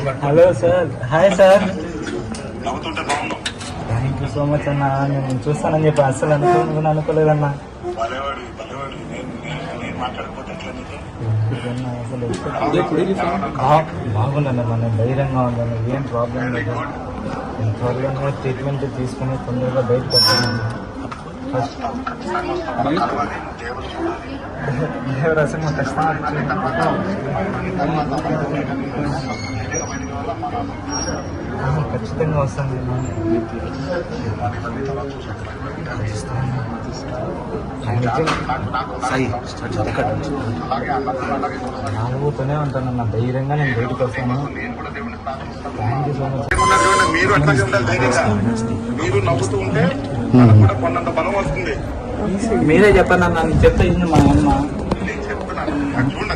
Hello sir, hi sir. Thank you so much అన్న. నేను చూస్తానని చెప్పి అస్సలు అనుకోలేదన్నా. బాగుందన్న, మనం ధైర్యంగా ఉందన్న, ఏం ప్రాబ్లం లేదు. నేను త్వరగా ట్రీట్మెంట్ తీసుకుని తొందరగా బయటకు వస్తాను. ఫస్ట్ దేవరాశి ఖచ్చితంగా వస్తాను. నాలుగుతూనే ఉంటాను అన్న, ధైర్యంగా నేను బయటకు వస్తాను. Thank you so much. మీరు అట్లాగే ఉండాలి, ధైర్యంగా మీరు నవ్వుతూ ఉంటే కూడా కొన్నంత బలం వస్తుంది. మీరే చెప్పండి అన్న, నేను చెప్తే ఇది మా అమ్మ. నేను చెప్తున్నాను,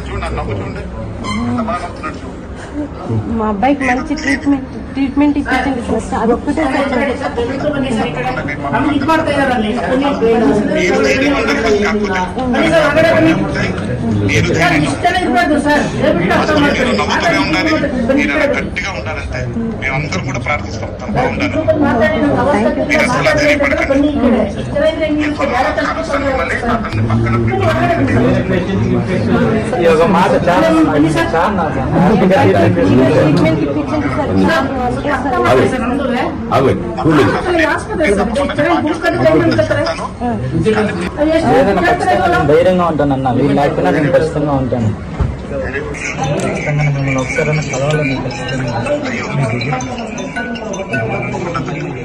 చూడండి నవ్వు చూడండి, ఎంత బాగా నవ్వుతున్నాడు. మా అబ్బాయికి మంచి ట్రీట్మెంట్ ఇప్పించండి సార్. అదొక్కటే గట్టిగా ఉండాలంటే మేమందరం కూడా ప్రార్థిస్తాం, తను బాగుండాలి. మీరు అసలు ధైర్యపడకండి. ఒక మాట చాలా ట్రీట్మెంట్ ఇప్పించండి ఖచ్చితంగా ధైర్యంగా ఉంటాను అన్న. వీళ్ళు లేకపోయినా నేను ఖచ్చితంగా ఉంటాను. ఖచ్చితంగా మిమ్మల్ని ఒకసారైనా కలవాలని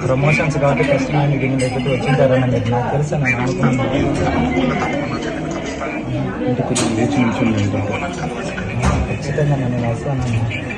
ప్రమోషన్స్ కాబట్టి ఖచ్చితంగా మీకు దీని దగ్గరికి వచ్చింటారని మీకు నాకు తెలుసు. నేను అనుకున్నాను ఖచ్చితంగా నేను వస్తానన్నా.